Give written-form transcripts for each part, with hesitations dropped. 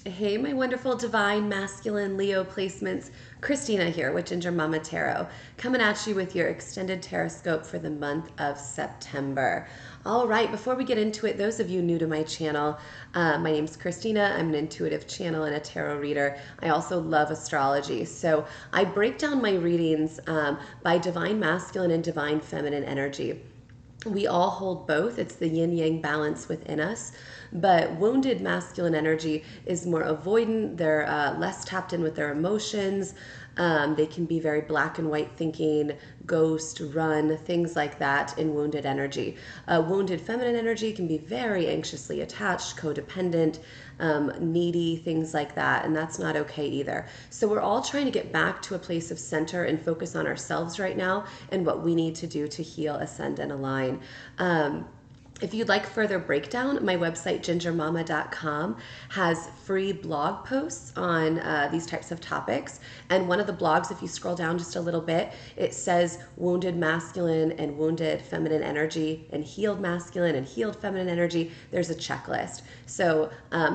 Hey, my wonderful divine masculine Leo placements. Christina here with Ginger Mama Tarot, coming at you with your extended Tarotscope for the month of September. All right, before we get into it, those of you new to my channel, my name's Christina. I'm an intuitive channel and a tarot reader. I also love astrology. So I break down my readings by divine masculine and divine feminine energy. We all hold both. It's the yin yang balance within us. But wounded masculine energy is more avoidant. They're less tapped in with their emotions. They can be very black and white thinking, ghost, run, things like that in wounded energy. Wounded feminine energy can be very anxiously attached, codependent, needy, things like that. And that's not okay either. So we're all trying to get back to a place of center and focus on ourselves right now and what we need to do to heal, ascend, and align. If you'd like further breakdown, my website, gingermama.com, has free blog posts on these types of topics. And one of the blogs, if you scroll down just a little bit, it says wounded masculine and wounded feminine energy and healed masculine and healed feminine energy. There's a checklist. So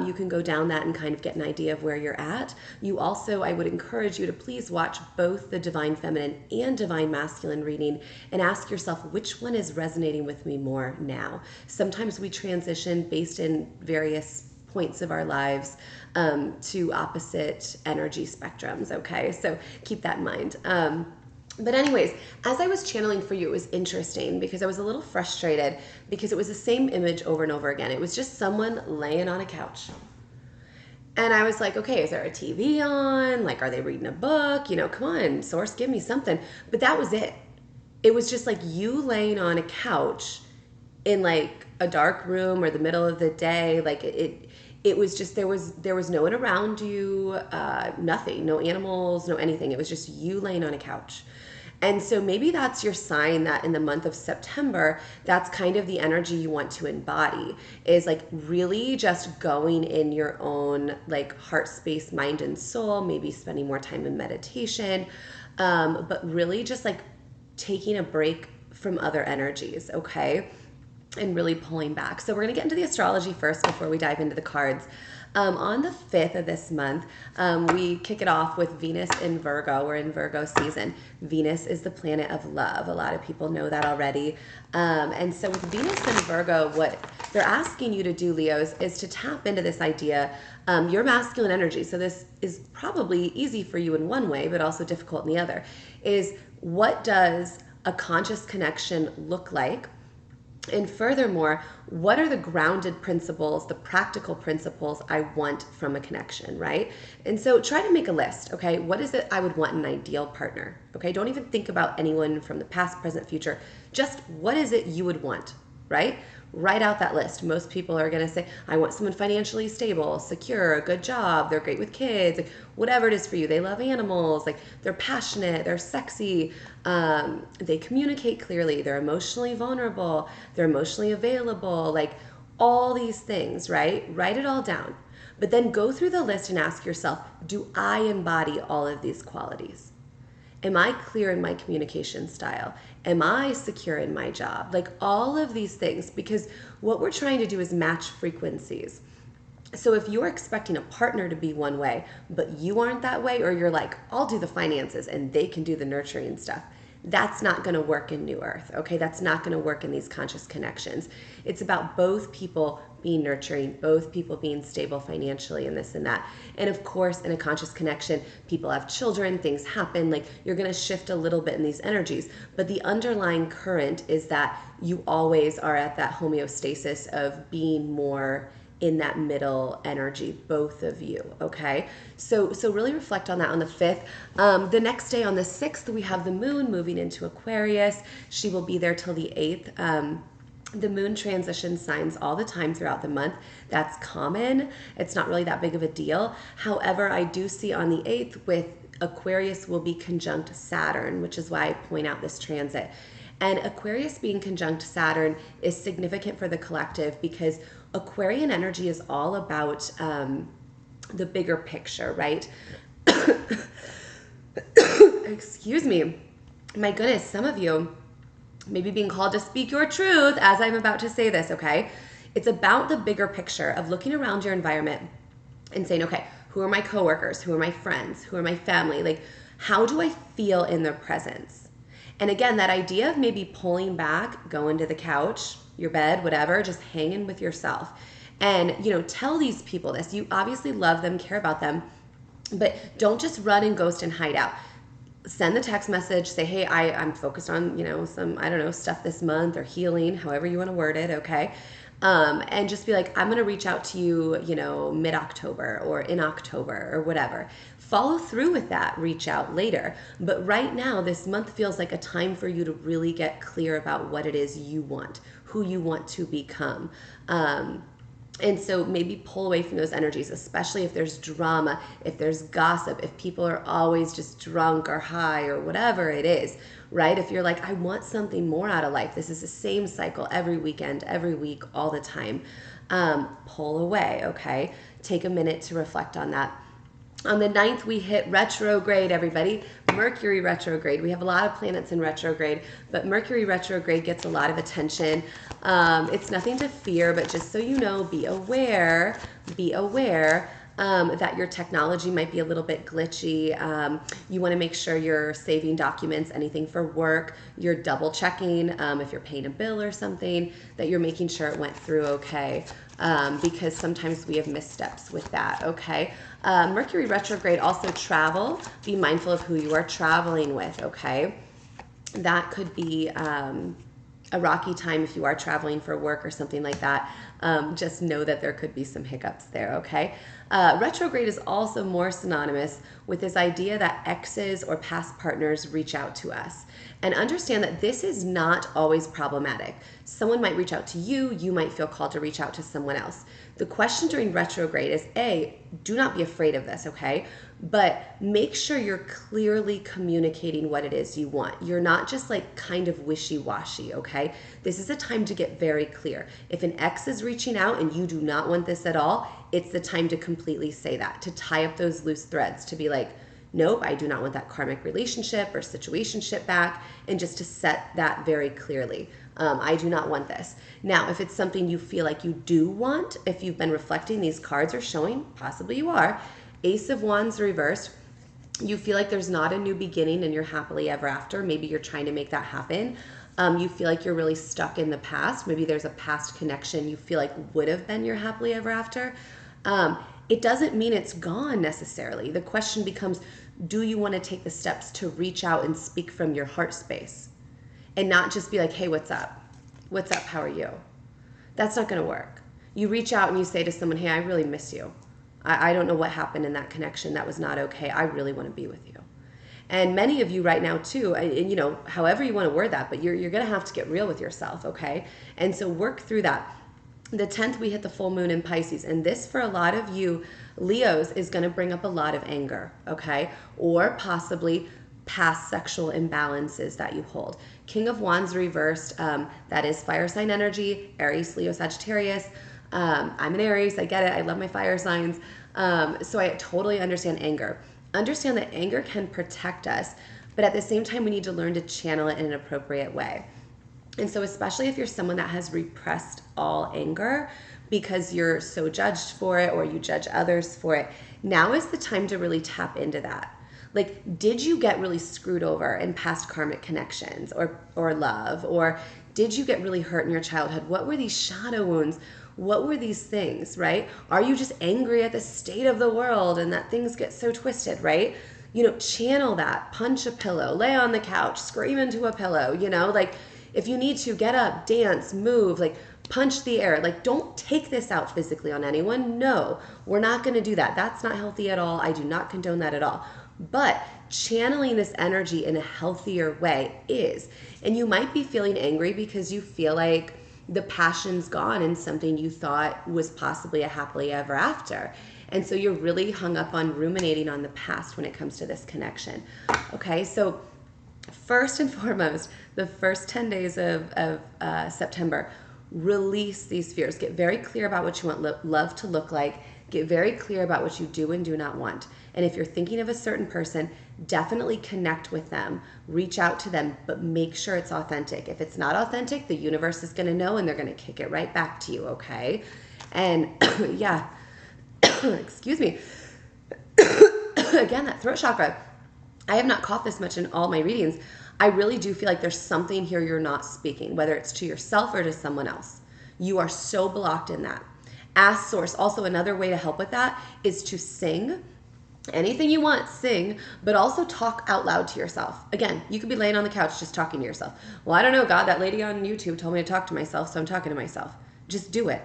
you can go down that and kind of get an idea of where you're at. You also, I would encourage you to please watch both the divine feminine and divine masculine reading and ask yourself which one is resonating with me more now. Sometimes we transition based in various points of our lives to opposite energy spectrums, okay? So keep that in mind. But anyways, as I was channeling for you, it was interesting because I was a little frustrated because it was the same image over and over again. It was just someone laying on a couch. And I was like, okay, is there a TV on? Like, are they reading a book? You know, come on, source, give me something. But that was it. It was just like you laying on a couch in like a dark room or the middle of the day. Like it was just, there was no one around you, nothing, no animals, no anything. It was just you laying on a couch. And so maybe that's your sign that in the month of September, that's kind of the energy you want to embody, is like really just going in your own like heart space, mind and soul, maybe spending more time in meditation, but really just like taking a break from other energies, okay? And really pulling back. So we're going to get into the astrology first before we dive into the cards. On the 5th of this month, we kick it off with Venus in Virgo. We're in Virgo season. Venus is the planet of love. A lot of people know that already. And so with Venus in Virgo, what they're asking you to do, Leos, is to tap into this idea, your masculine energy. So this is probably easy for you in one way, but also difficult in the other, is what does a conscious connection look like? And furthermore, what are the grounded principles, the practical principles I want from a connection, right? And so try to make a list, okay? What is it I would want in an ideal partner, okay? Don't even think about anyone from the past, present, future. Just what is it you would want, right? Write out that list. Most people are going to say, I want someone financially stable, secure, a good job, they're great with kids, like whatever it is for you. They love animals, like they're passionate, they're sexy, they communicate clearly, they're emotionally vulnerable, they're emotionally available, like all these things, right? Write it all down. But then go through the list and ask yourself, do I embody all of these qualities? Am I clear in my communication style? Am I secure in my job? Like all of these things, because what we're trying to do is match frequencies. So if you're expecting a partner to be one way, but you aren't that way, or you're like, I'll do the finances and they can do the nurturing stuff, that's not going to work in New Earth, okay? That's not going to work in these conscious connections. It's about both people being nurturing, both people being stable financially and this and that. And of course, in a conscious connection, people have children, things happen, like you're going to shift a little bit in these energies. But the underlying current is that you always are at that homeostasis of being more in that middle energy, both of you, okay? So really reflect on that on the 5th. The next day on the 6th, we have the moon moving into Aquarius. She will be there till the 8th. The moon transitions signs all the time throughout the month. That's common. It's not really that big of a deal. However, I do see on the 8th with Aquarius will be conjunct Saturn, which is why I point out this transit. And Aquarius being conjunct Saturn is significant for the collective because Aquarian energy is all about the bigger picture, right? Excuse me. My goodness, some of you maybe being called to speak your truth as I'm about to say this, okay? It's about the bigger picture of looking around your environment and saying, okay, who are my coworkers? Who are my friends? Who are my family? Like, how do I feel in their presence? And again, that idea of maybe pulling back, going to the couch, your bed, whatever, just hanging with yourself. And, tell these people this. You obviously love them, care about them, but don't just run and ghost and hide out. Send the text message, say, hey, I'm focused on, some, I don't know, stuff this month or healing, however you want to word it, okay? And just be like, I'm going to reach out to you, mid-October or in October or whatever. Follow through with that, reach out later. But right now, this month feels like a time for you to really get clear about what it is you want, who you want to become. And so maybe pull away from those energies, especially if there's drama, if there's gossip, if people are always just drunk or high or whatever it is, right? If you're like, I want something more out of life. This is the same cycle every weekend, every week, all the time. Pull away, okay? Take a minute to reflect on that. On the 9th, we hit retrograde, everybody. Mercury retrograde. We have a lot of planets in retrograde, but Mercury retrograde gets a lot of attention. It's nothing to fear, but just so you know, be aware that your technology might be a little bit glitchy. You want to make sure you're saving documents, anything for work. You're double checking if you're paying a bill or something, that you're making sure it went through okay. Because sometimes we have missteps with that, okay? Mercury retrograde, also travel. Be mindful of who you are traveling with, okay? That could be a rocky time if you are traveling for work or something like that. Just know that there could be some hiccups there, okay? Retrograde is also more synonymous with this idea that exes or past partners reach out to us. And understand that this is not always problematic. Someone might reach out to you, you might feel called to reach out to someone else. The question during retrograde is, A, do not be afraid of this, okay? But make sure you're clearly communicating what it is you want. You're not just like kind of wishy-washy, okay? This is a time to get very clear. If an ex is reaching out and you do not want this at all, it's the time to completely say that, to tie up those loose threads, to be like, nope, I do not want that karmic relationship or situationship back, and just to set that very clearly. I do not want this. Now, if it's something you feel like you do want, if you've been reflecting, these cards are showing, possibly you are, Ace of Wands reversed, you feel like there's not a new beginning and you're happily ever after. Maybe you're trying to make that happen. You feel like you're really stuck in the past. Maybe there's a past connection you feel like would have been your happily ever after. It doesn't mean it's gone necessarily. The question becomes, do you want to take the steps to reach out and speak from your heart space? And not just be like, hey, what's up? What's up? How are you? That's not going to work. You reach out and you say to someone, hey, I really miss you. I don't know what happened in that connection. That was not okay. I really want to be with you. And many of you right now too, and however you want to word that, but you're going to have to get real with yourself, okay? And so work through that. The 10th, we hit the full moon in Pisces. And this, for a lot of you Leos, is going to bring up a lot of anger, okay? Or possibly past sexual imbalances that you hold. King of Wands reversed, that is fire sign energy, Aries, Leo, Sagittarius. I'm an Aries, I get it, I love my fire signs. So I totally understand anger. Understand that anger can protect us, but at the same time, we need to learn to channel it in an appropriate way. And so especially if you're someone that has repressed all anger because you're so judged for it or you judge others for it, now is the time to really tap into that. Like, did you get really screwed over in past karmic connections or love? Or did you get really hurt in your childhood? What were these shadow wounds? What were these things, right? Are you just angry at the state of the world and that things get so twisted, right? Channel that, punch a pillow, lay on the couch, scream into a pillow, like if you need to, get up, dance, move, like punch the air. Like, don't take this out physically on anyone. No, we're not going to do that. That's not healthy at all. I do not condone that at all. But channeling this energy in a healthier way is. And you might be feeling angry because you feel like the passion's gone in something you thought was possibly a happily ever after. And so you're really hung up on ruminating on the past when it comes to this connection. Okay, so first and foremost, the first 10 days of September, release these fears. Get very clear about what you want love to look like. Get very clear about what you do and do not want. And if you're thinking of a certain person, definitely connect with them. Reach out to them, but make sure it's authentic. If it's not authentic, the universe is going to know and they're going to kick it right back to you, okay? And yeah, excuse me, again, that throat chakra. I have not coughed this much in all my readings. I really do feel like there's something here you're not speaking, whether it's to yourself or to someone else. You are so blocked in that. Ask source. Also, another way to help with that is to sing. Anything you want, sing, but also talk out loud to yourself. Again, you could be laying on the couch just talking to yourself. Well, I don't know, God, that lady on YouTube told me to talk to myself, so I'm talking to myself. Just do it.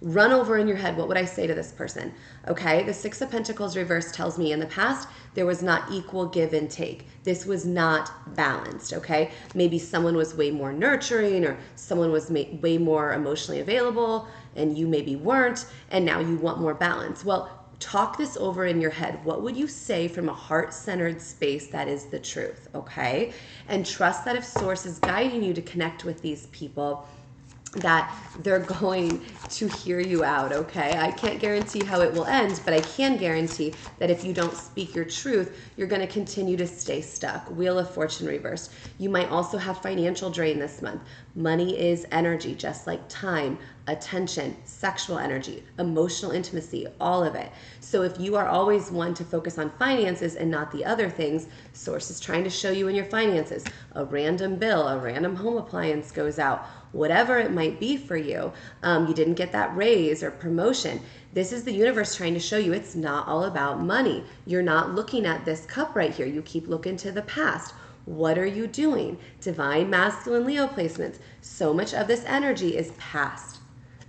Run over in your head, what would I say to this person? Okay, the Six of Pentacles reverse tells me in the past, there was not equal give and take. This was not balanced, okay? Maybe someone was way more nurturing or someone was way more emotionally available and you maybe weren't, and now you want more balance. Well, talk this over in your head. What would you say from a heart-centered space that is the truth, okay? And trust that if Source is guiding you to connect with these people, that they're going to hear you out, okay? I can't guarantee how it will end, but I can guarantee that if you don't speak your truth, you're going to continue to stay stuck. Wheel of Fortune reversed. You might also have financial drain this month. Money is energy, just like time, attention, sexual energy, emotional intimacy, all of it. So if you are always one to focus on finances and not the other things, Source is trying to show you in your finances. A random bill, a random home appliance goes out, whatever it might be for you. You didn't get that raise or promotion. This is the universe trying to show you it's not all about money. You're not looking at this cup right here. You keep looking to the past. What are you doing? Divine masculine Leo placements. So much of this energy is past.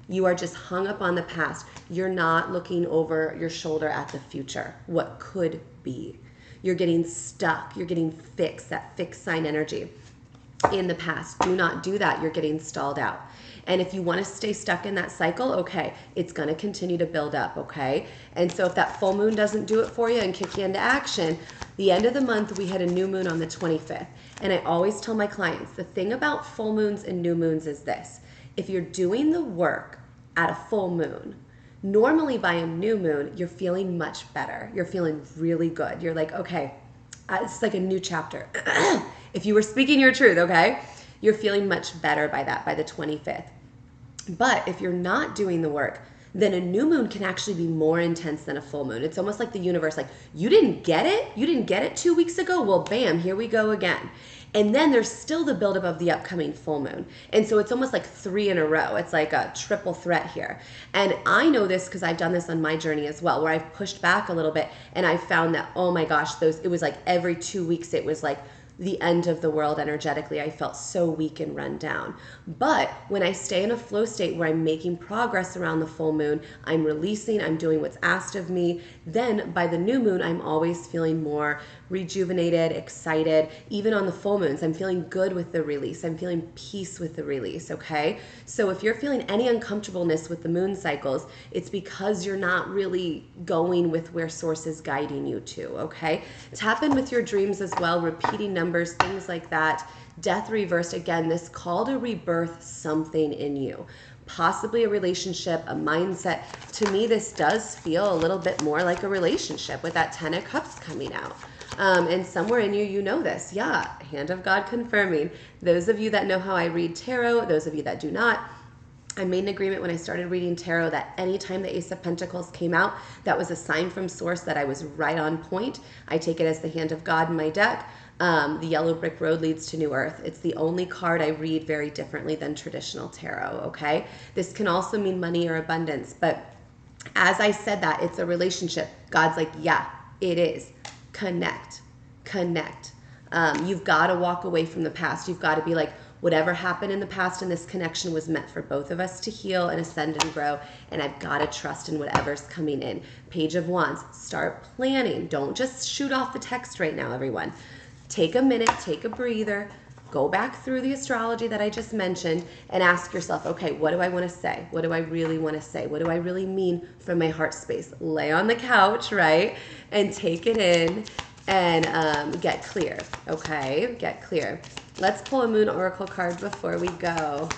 You are just hung up on the past. You're not looking over your shoulder at the future, what could be. You're getting stuck. You're getting fixed, that fixed sign energy in the past. Do not do that. You're getting stalled out. And if you want to stay stuck in that cycle, okay, it's going to continue to build up, okay? And so if that full moon doesn't do it for you and kick you into action, the end of the month, we had a new moon on the 25th. And I always tell my clients, the thing about full moons and new moons is this. If you're doing the work at a full moon, normally by a new moon, you're feeling much better. You're feeling really good. You're like, okay, it's like a new chapter. If you were speaking your truth, okay, you're feeling much better by that, by the 25th. But if you're not doing the work, then a new moon can actually be more intense than a full moon. It's almost like the universe, like, you didn't get it? You didn't get it 2 weeks ago? Well, bam, here we go again. And then there's still the buildup of the upcoming full moon. And so it's almost like 3 in a row. It's like a triple threat here. And I know this because I've done this on my journey as well, where I've pushed back a little bit and I found that, oh my gosh, it was like every 2 weeks, it was like the end of the world energetically. I felt so weak and run down. But when I stay in a flow state where I'm making progress around the full moon, I'm releasing, I'm doing what's asked of me, then by the new moon, I'm always feeling more rejuvenated, excited. Even on the full moons, I'm feeling good with the release. I'm feeling peace with the release, okay? So if you're feeling any uncomfortableness with the moon cycles, it's because you're not really going with where Source is guiding you to, okay? Tap in with your dreams as well, repeating numbers, things like that. Death reversed, again, this call to rebirth something in you. Possibly a relationship, a mindset. To me, this does feel a little bit more like a relationship with that 10 of Cups coming out. And somewhere in you, you know this. Yeah, hand of God confirming. Those of you that know how I read tarot, those of you that do not, I made an agreement when I started reading tarot that anytime the Ace of Pentacles came out, that was a sign from Source that I was right on point. I take it as the hand of God in my deck. The yellow brick road leads to new earth. It's the only card I read very differently than traditional tarot, okay? This can also mean money or abundance, but as I said that, it's a relationship. God's like, yeah, it is. Connect. You've got to walk away from the past. You've got to be like, whatever happened in the past and this connection was meant for both of us to heal and ascend and grow, and I've got to trust in whatever's coming in. Page of Wands, start planning. Don't just shoot off the text right now, everyone. Take a minute, take a breather, go back through the astrology that I just mentioned and ask yourself, okay, what do I want to say? What do I really want to say? What do I really mean from my heart space? Lay on the couch, right? And take it in and get clear, okay? Get clear. Let's pull a Moon Oracle card before we go.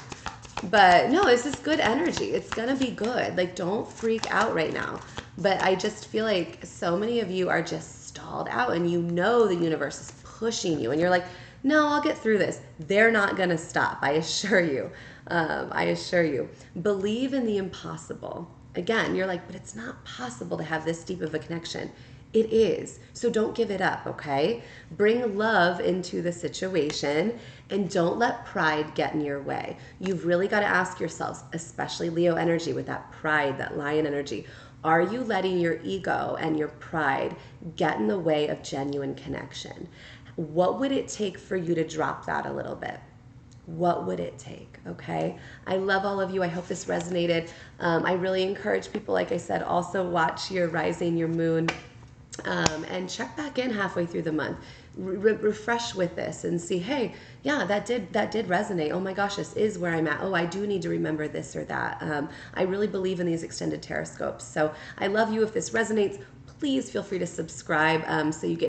But no, this is good energy. It's going to be good. Like, don't freak out right now. But I just feel like so many of you are just stalled out and you know the universe is pushing you. And you're like, no, I'll get through this. They're not going to stop. I assure you. Believe in the impossible. Again, you're like, but it's not possible to have this deep of a connection. It is. So don't give it up, okay? Bring love into the situation and don't let pride get in your way. You've really got to ask yourselves, especially Leo energy with that pride, that lion energy, are you letting your ego and your pride get in the way of genuine connection? What would it take for you to drop that a little bit? What would it take? Okay. I love all of you. I hope this resonated. I really encourage people, like I said, also watch your rising, your moon, and check back in halfway through the month. Refresh with this and see, hey, yeah, that did resonate. Oh my gosh, this is where I'm at. Oh, I do need to remember this or that. I really believe in these extended Tarotscopes. So I love you. If this resonates, please feel free to subscribe so you get